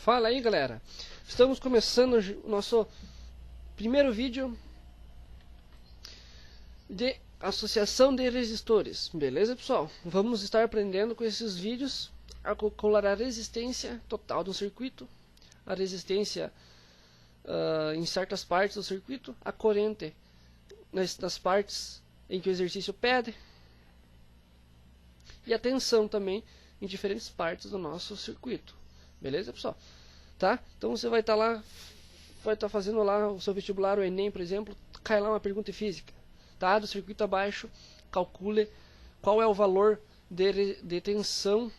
Fala aí, galera, estamos começando o nosso primeiro vídeo de associação de resistores, beleza, pessoal? Vamos estar aprendendo com esses vídeos a calcular a resistência total do circuito, a resistência em certas partes do circuito, a corrente nas partes em que o exercício pede e a tensão também em diferentes partes do nosso circuito, beleza, pessoal? Tá? Então você vai estar lá, vai estar fazendo lá o seu vestibular, o Enem, por exemplo, cai lá uma pergunta de física, tá? Do circuito abaixo, calcule qual é o valor de tensão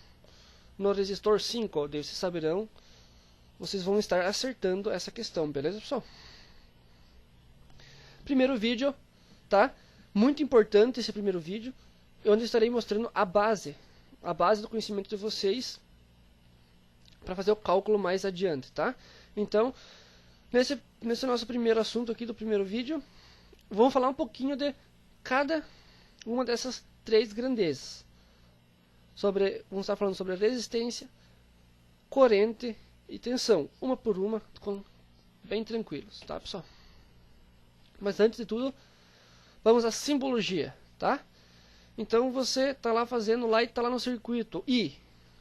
no resistor 5, daí vocês saberão, vocês vão estar acertando essa questão, beleza, pessoal? Primeiro vídeo, tá? Muito importante esse primeiro vídeo, onde eu estarei mostrando a base do conhecimento de vocês para fazer o cálculo mais adiante, tá? Então, nesse nosso primeiro assunto aqui do primeiro vídeo, vamos falar um pouquinho de cada uma dessas três grandezas. Vamos estar falando sobre resistência, corrente e tensão, uma por uma, bem tranquilos, tá, pessoal? Mas antes de tudo, vamos à simbologia, tá? Então você está lá fazendo lá e está lá no circuito. I,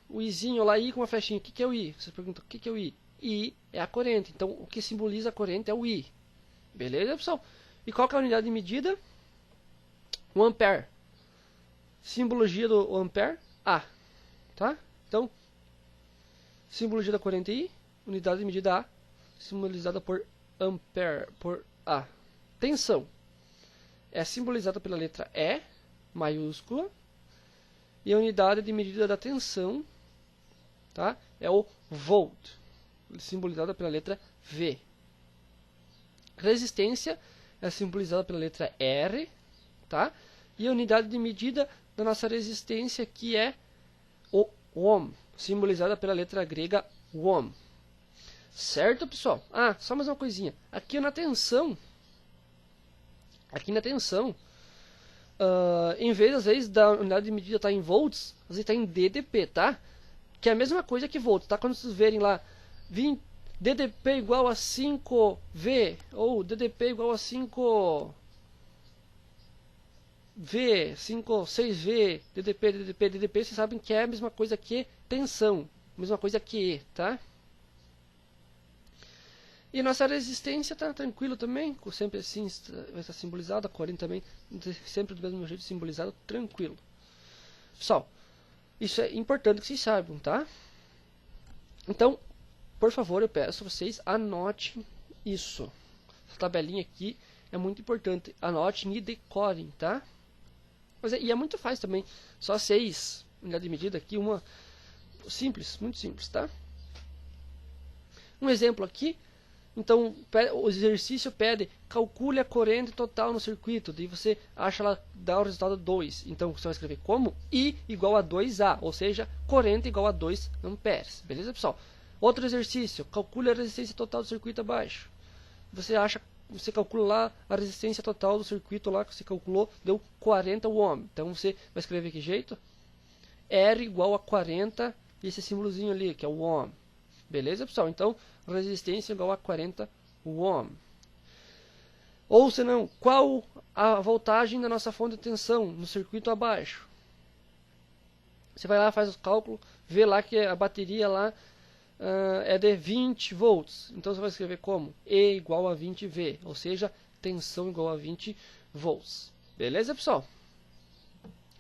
o Izinho lá, I com uma flechinha. O que é o I? Você pergunta, o que é o I? I é a corrente. Então o que simboliza a corrente é o I. Beleza, pessoal? E qual que é a unidade de medida? O ampere. Simbologia do ampere? A. Tá? Então, simbologia da corrente I, unidade de medida A, simbolizada por ampere, por A. Tensão é simbolizada pela letra E, maiúscula, e a unidade de medida da tensão, tá, é o volt, simbolizada pela letra V. Resistência é simbolizada pela letra R, tá, e a unidade de medida da nossa resistência que é o ohm, simbolizada pela letra grega ohm. Certo, pessoal? Ah, só mais uma coisinha. Aqui na tensão, em vez, às vezes, da unidade de medida estar em volts, às vezes está em DDP, tá? Que é a mesma coisa que volts, tá? Quando vocês verem lá, DDP igual a 5V, ou DDP igual a 5V, 6V, DDP, vocês sabem que é a mesma coisa que tensão, mesma coisa que E, tá? E nossa resistência está tranquilo também, sempre assim vai estar simbolizado, a corrente também, sempre do mesmo jeito simbolizado, tranquilo. Pessoal, isso é importante que vocês saibam, tá? Então, por favor, eu peço a vocês, anotem isso. Essa tabelinha aqui é muito importante, anotem e decorem, tá? E é muito fácil também, só 6 unidades de medida aqui, uma simples, muito simples, tá? Um exemplo aqui. Então, o exercício pede, calcule a corrente total no circuito. Daí você acha lá, dá o resultado 2. Então, você vai escrever como? I igual a 2A, ou seja, corrente igual a 2 amperes. Beleza, pessoal? Outro exercício, calcule a resistência total do circuito abaixo. Você calcula lá a resistência total do circuito lá que você calculou, deu 40 ohm. Então, você vai escrever que jeito? R igual a 40, e esse símbolozinho ali, que é o ohm. Beleza, pessoal? Então, resistência igual a 40 ohm. Ou se não, qual a voltagem da nossa fonte de tensão no circuito abaixo? Você vai lá, faz os cálculos, vê lá que a bateria lá é de 20 volts. Então você vai escrever como? E igual a 20V, ou seja, tensão igual a 20 volts. Beleza, pessoal?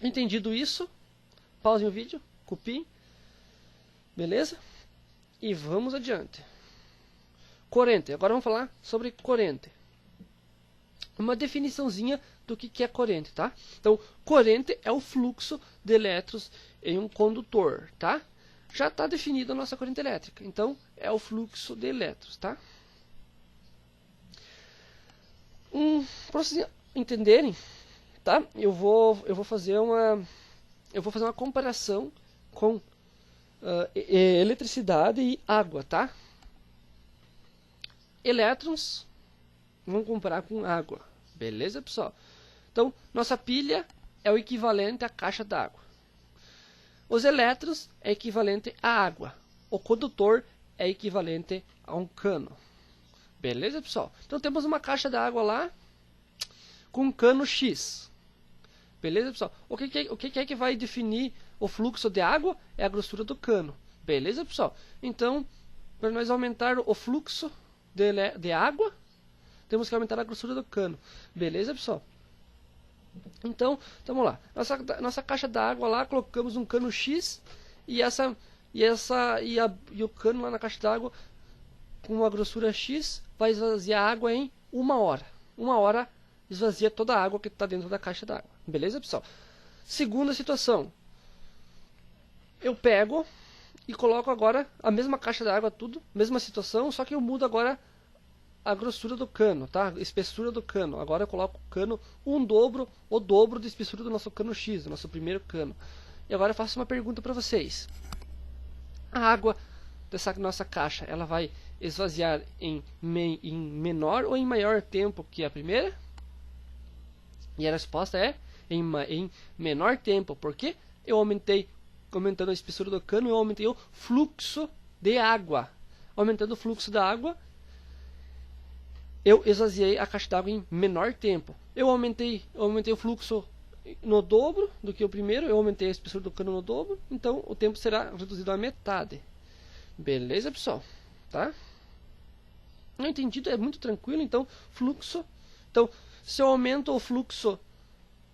Entendido isso? Pausem o vídeo, copiem. Beleza? E vamos adiante. Corrente. Agora vamos falar sobre corrente. Uma definiçãozinha do que é corrente, tá? Então, corrente é o fluxo de elétrons em um condutor, tá? Já está definida a nossa corrente elétrica. Então, é o fluxo de elétrons, tá? Para vocês entenderem, tá? Eu vou fazer uma comparação com eletricidade e água, tá? Elétrons, vamos comparar com água, beleza, pessoal? Então, nossa pilha é o equivalente à caixa d'água. Os elétrons é equivalente à água. O condutor é equivalente a um cano. Beleza, pessoal? Então temos uma caixa d'água lá com um cano X. Beleza, pessoal? O que é que vai definir o fluxo de água? É a grossura do cano. Beleza, pessoal? Então, para nós aumentar o fluxo de água, temos que aumentar a grossura do cano. Beleza, pessoal? Então, vamos lá. Nossa caixa d'água lá, colocamos um cano X e o cano lá na caixa d'água com uma grossura X vai esvaziar a água em 1 hora. 1 hora esvazia toda a água que está dentro da caixa d'água. Beleza, pessoal? Segunda situação. Eu pego e coloco agora a mesma caixa d'água, tudo, mesma situação, só que eu mudo agora a grossura do cano, tá? A espessura do cano. Agora eu coloco o cano o dobro da espessura do nosso cano X, do nosso primeiro cano. E agora eu faço uma pergunta para vocês. A água dessa nossa caixa, ela vai esvaziar em menor ou em maior tempo que a primeira? E a resposta é em menor tempo, porque aumentando a espessura do cano, eu aumentei o fluxo de água. Aumentando o fluxo da água, eu esvaziei a caixa d'água em menor tempo. Eu aumentei o fluxo no dobro do que o primeiro, eu aumentei a espessura do cano no dobro, então o tempo será reduzido à metade. Beleza, pessoal? Tá? Não entendido, é muito tranquilo. Então, fluxo. Então, se eu aumento o fluxo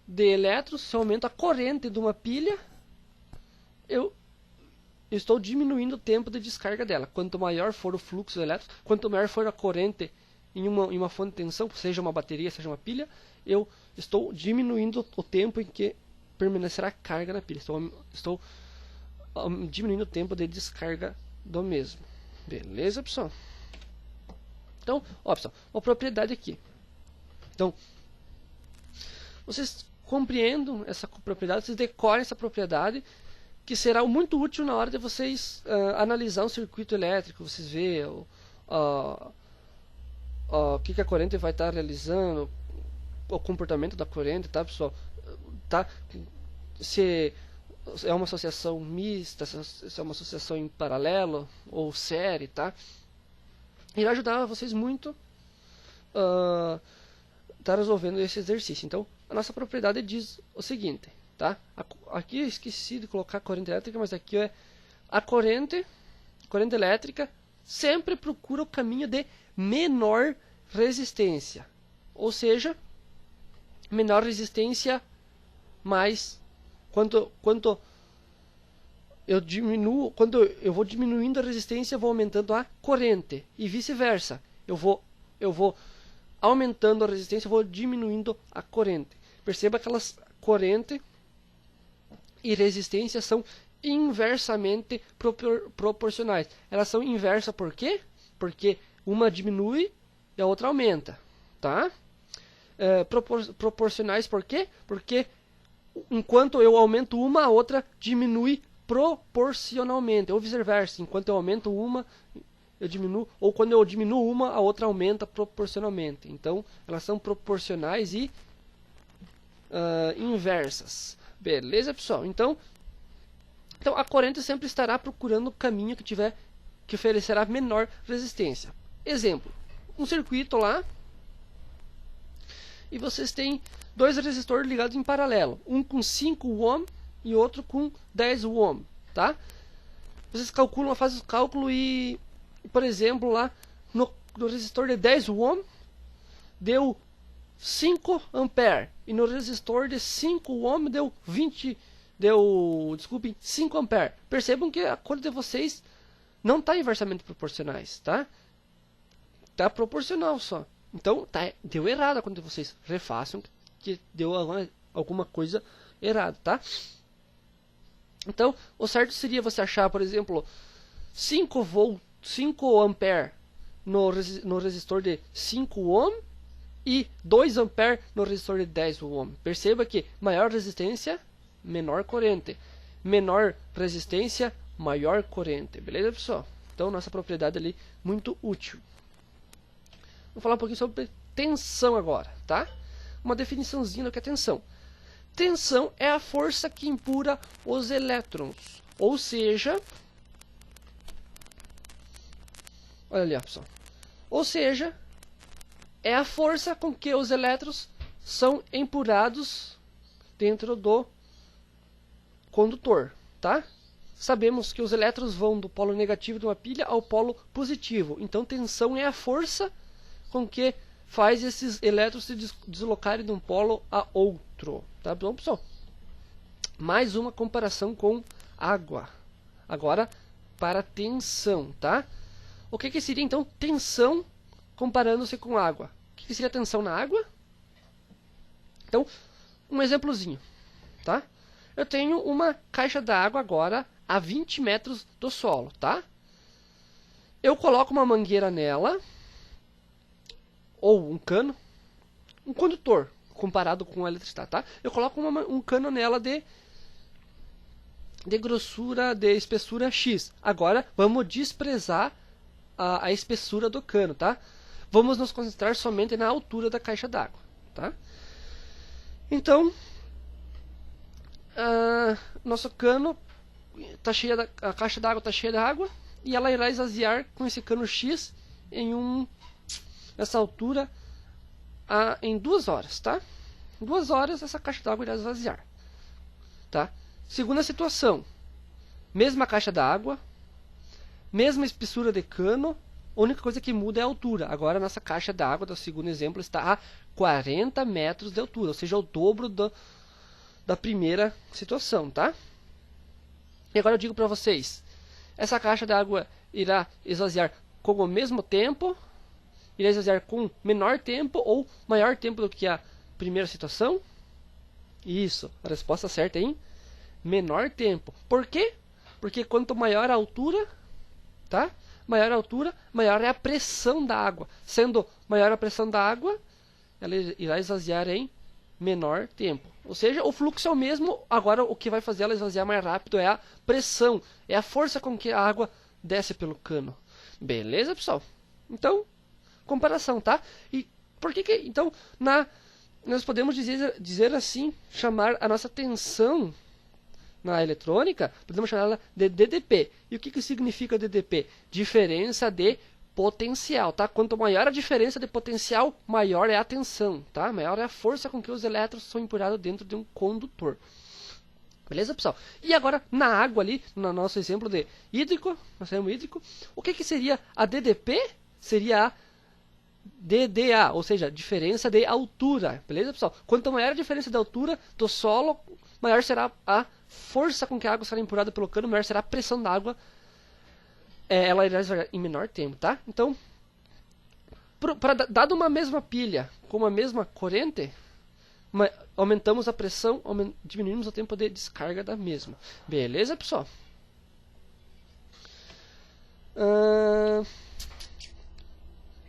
de elétrons, se eu aumento a corrente de uma pilha, eu estou diminuindo o tempo de descarga dela. Quanto maior for o fluxo de elétrons, quanto maior for a corrente em uma fonte de tensão, seja uma bateria, seja uma pilha, eu estou diminuindo o tempo em que permanecerá carga na pilha. Estou diminuindo o tempo de descarga do mesmo. Beleza, pessoal? Então, ó, pessoal, uma propriedade aqui. Então, vocês compreendam essa propriedade, vocês decorem essa propriedade, que será muito útil na hora de vocês analisar um circuito elétrico, vocês verem o que a corrente vai estar realizando, o comportamento da corrente, tá, pessoal? Tá? Se é uma associação mista, se é uma associação em paralelo ou série, tá? Irá ajudar vocês muito tá resolvendo esse exercício. Então, a nossa propriedade diz o seguinte, tá? Aqui eu esqueci de colocar a corrente elétrica, mas aqui é a corrente elétrica sempre procura o caminho de menor resistência, ou seja, menor resistência mais quanto eu diminuo, quando eu vou diminuindo a resistência, eu vou aumentando a corrente e vice-versa. Eu vou aumentando a resistência, eu vou diminuindo a corrente. Perceba que corrente e resistência são inversamente proporcionais. Elas são inversas por quê? Porque uma diminui e a outra aumenta, tá? Proporcionais por quê? Porque enquanto eu aumento uma, a outra diminui proporcionalmente, ou vice-versa. Enquanto eu aumento uma, eu diminuo, ou quando eu diminuo uma, a outra aumenta proporcionalmente. Então, elas são proporcionais e inversas. Beleza, pessoal? Então a corrente sempre estará procurando o caminho que oferecerá menor resistência. Exemplo, um circuito lá, e vocês têm dois resistores ligados em paralelo, um com 5 ohm e outro com 10 ohm, tá? Vocês calculam, fazem o cálculo e, por exemplo, lá no resistor de 10 ohm deu 5 ampere e no resistor de 5 ohm deu 5 ampere. Percebam que a corrente de vocês não está inversamente proporcionais, tá? Está proporcional só. Então, deu errado a corrente de vocês. Refaçam que deu alguma coisa errada, tá? Então, o certo seria você achar, por exemplo, 5 ampere no resistor de 5 ohm e 2 ampere no resistor de 10 ohm. Perceba que maior resistência, menor corrente. Menor resistência, maior corrente. Beleza, pessoal? Então, nossa propriedade ali, muito útil. Vou falar um pouquinho sobre tensão agora, tá? Uma definiçãozinha do que é tensão. Tensão é a força que empurra os elétrons. Ou seja, Olha ali, ó, pessoal. Ou seja, é a força com que os elétrons são empurrados dentro do condutor, tá? Sabemos que os elétrons vão do polo negativo de uma pilha ao polo positivo. Então, tensão é a força com que faz esses elétrons se deslocarem de um polo a outro. Tá bom, pessoal? Mais uma comparação com água. Agora, para tensão, tá? O que seria, então, tensão comparando-se com água? O que seria tensão na água? Então, um exemplozinho, tá? Eu tenho uma caixa d'água agora a 20 metros do solo, tá? Eu coloco uma mangueira nela, ou um cano, um condutor, comparado com a eletricidade, tá? Eu coloco um cano nela de grossura, de espessura X. Agora, vamos desprezar a espessura do cano, tá? Vamos nos concentrar somente na altura da caixa d'água, tá? Então, nosso cano tá cheio, a caixa d'água está cheia de água e ela irá esvaziar com esse cano X em essa altura em 2 horas, tá? Em 2 horas essa caixa d'água irá esvaziar, tá? Segunda situação, mesma caixa d'água, mesma espessura de cano, a única coisa que muda é a altura. Agora a nossa caixa d'água do segundo exemplo está a 40 metros de altura, ou seja, o dobro da primeira situação, tá? E agora eu digo para vocês, essa caixa d'água irá esvaziar com o mesmo tempo, irá esvaziar com menor tempo ou maior tempo do que a primeira situação? Isso, a resposta certa é em menor tempo. Por quê? Porque quanto maior a altura, tá? Maior a altura, maior é a pressão da água. Sendo maior a pressão da água, ela irá esvaziar em menor tempo. Ou seja, o fluxo é o mesmo, agora o que vai fazer ela esvaziar mais rápido é a pressão, é a força com que a água desce pelo cano. Beleza, pessoal? Então, comparação, tá? E por que então, nós podemos dizer assim, chamar a nossa tensão na eletrônica, podemos chamar ela de DDP. E o que significa DDP? Diferença de potencial, tá? Quanto maior a diferença de potencial, maior é a tensão, tá? Maior é a força com que os elétrons são empurrados dentro de um condutor. Beleza, pessoal? E agora, na água ali, no nosso exemplo de hídrico, o que seria a DDP? Seria a DDA, ou seja, diferença de altura. Beleza, pessoal? Quanto maior a diferença de altura do solo, maior será a força com que a água será empurrada pelo cano, maior será a pressão da água. Ela irá esvaziar em menor tempo, tá? Então, dado uma mesma pilha com uma mesma corrente, aumentamos a pressão, diminuímos o tempo de descarga da mesma. Beleza, pessoal?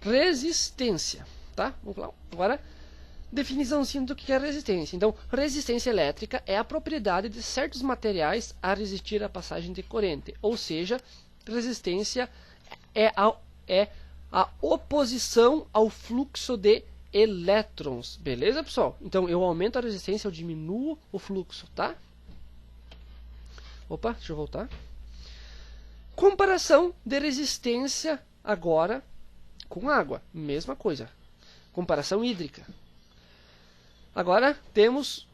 Resistência, tá? Vamos lá. Agora, definiçãozinha do que é resistência. Então, resistência elétrica é a propriedade de certos materiais a resistir à passagem de corrente, ou seja, resistência é a oposição ao fluxo de elétrons. Beleza, pessoal? Então, eu aumento a resistência, eu diminuo o fluxo, tá? Opa, deixa eu voltar. Comparação de resistência agora com água. Mesma coisa. Comparação hídrica. Agora, temos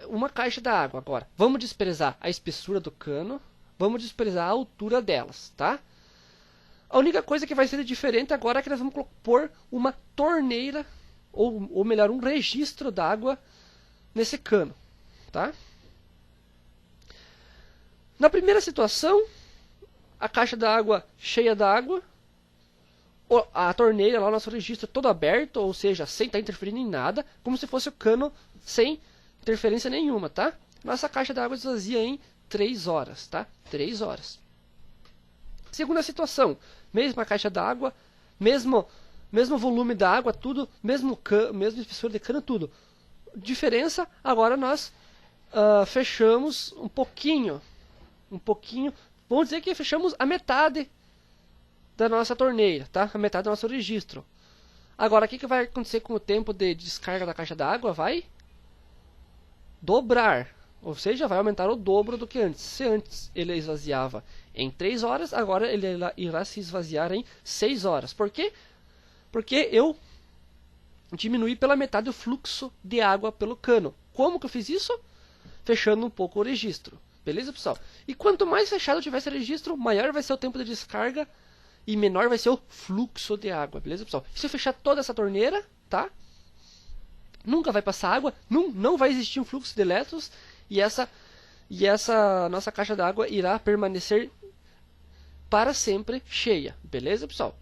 uma caixa d'água. Agora, vamos desprezar a espessura do cano. Vamos desprezar a altura delas, tá? A única coisa que vai ser diferente agora é que nós vamos pôr uma torneira, ou melhor, um registro d'água nesse cano, tá? Na primeira situação, a caixa d'água cheia d'água, a torneira lá, nosso registro todo aberto, ou seja, sem estar interferindo em nada, como se fosse o cano sem interferência nenhuma, tá? Nossa caixa d'água esvazia em 3 horas, tá? 3 horas. Segunda situação, mesma caixa d'água, mesmo volume da água, tudo, mesmo espessura de cano, tudo. Diferença, agora nós fechamos um pouquinho, vamos dizer que fechamos a metade da nossa torneira, tá? A metade do nosso registro. Agora, o que vai acontecer com o tempo de descarga da caixa d'água? Vai dobrar. Ou seja, vai aumentar o dobro do que antes. Se antes ele esvaziava em 3 horas, agora ele irá se esvaziar em 6 horas. Por quê? Porque eu diminuí pela metade o fluxo de água pelo cano. Como que eu fiz isso? Fechando um pouco o registro. Beleza, pessoal? E quanto mais fechado tiver esse registro, maior vai ser o tempo de descarga e menor vai ser o fluxo de água. Beleza, pessoal? Se eu fechar toda essa torneira, tá? Nunca vai passar água, não vai existir um fluxo de elétrons e essa nossa caixa d'água irá permanecer para sempre cheia. Beleza, pessoal?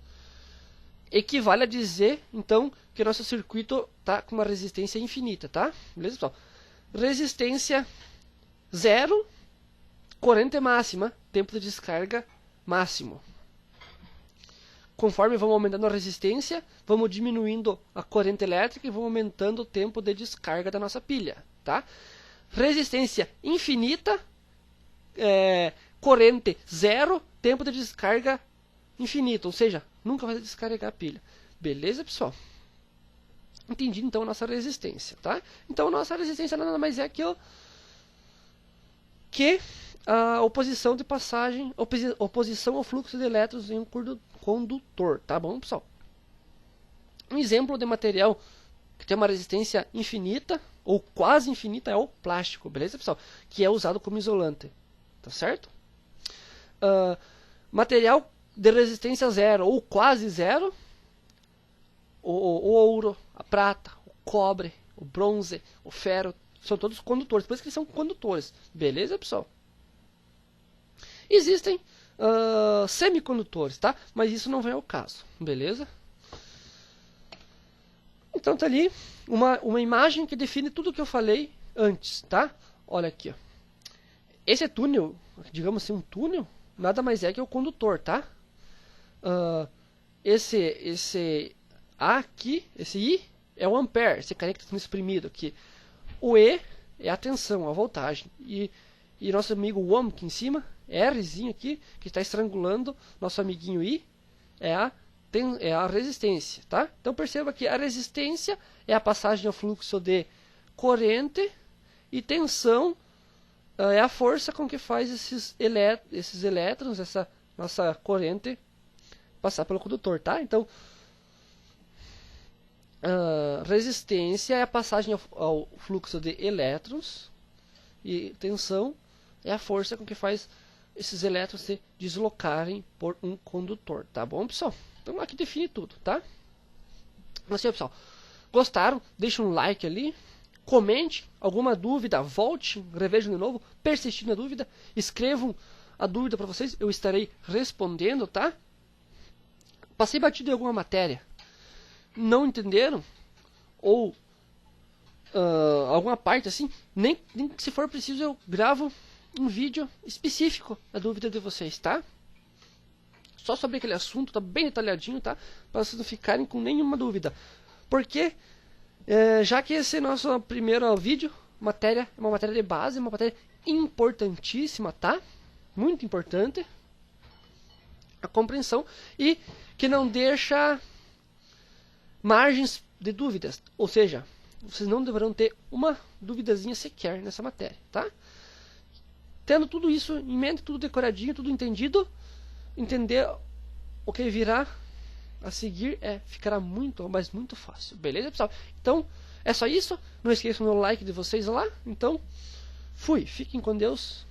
Equivale a dizer, então, que o nosso circuito está com uma resistência infinita, tá? Beleza, pessoal? Resistência 0, corrente máxima, tempo de descarga máximo. Conforme vamos aumentando a resistência, vamos diminuindo a corrente elétrica e vamos aumentando o tempo de descarga da nossa pilha, tá? Resistência infinita, corrente 0, tempo de descarga infinito, ou seja, nunca vai descarregar a pilha. Beleza, pessoal? Entendi então a nossa resistência, tá? Então a nossa resistência nada mais é que a oposição de passagem, oposição ao fluxo de elétrons em um condutor, tá bom, pessoal? Um exemplo de material que tem uma resistência infinita ou quase infinita é o plástico, beleza, pessoal? Que é usado como isolante, tá certo? Material de resistência 0 ou quase 0, o ouro, a prata, o cobre, o bronze, o ferro, são todos condutores, por isso que eles são condutores, beleza, pessoal? Existem semicondutores, tá? Mas isso não vem ao caso, beleza? Então tá ali uma imagem que define tudo o que eu falei antes, tá? Olha aqui, ó. Esse túnel, digamos assim, um túnel, nada mais é que o condutor, tá? Esse A aqui, esse I é o ampere, esse carinha que está sendo exprimido aqui. O E é a tensão, a voltagem. E nosso amigo ohm aqui em cima, Rzinho aqui, que está estrangulando nosso amiguinho I, é a resistência, tá? Então perceba que a resistência é a passagem ao fluxo de corrente e tensão é a força com que faz esses elétrons, essa nossa corrente passar pelo condutor, tá? Então resistência é a passagem ao fluxo de elétrons e tensão é a força com que faz esses elétrons se deslocarem por um condutor, tá bom, pessoal? Então aqui define tudo, tá? Assim, pessoal, gostaram? Deixa um like ali, comente alguma dúvida, volte, revejam de novo, persistir na dúvida, escrevam a dúvida para vocês, eu estarei respondendo, tá? Passei batido em alguma matéria, não entenderam, ou alguma parte assim, nem se for preciso eu gravo um vídeo específico da dúvida de vocês, tá? Só sobre aquele assunto, tá bem detalhadinho, tá? Para vocês não ficarem com nenhuma dúvida. Porque, já que esse é nosso primeiro vídeo, é uma matéria de base, uma matéria importantíssima, tá? Muito importante a compreensão e que não deixa margens de dúvidas, ou seja, vocês não deverão ter uma duvidazinha sequer nessa matéria, tá? Tendo tudo isso em mente, tudo decoradinho, tudo entendido, entender o que virá a seguir ficará muito, mas muito fácil, beleza, pessoal? Então, é só isso, não esqueçam do like de vocês lá, então, fui, fiquem com Deus.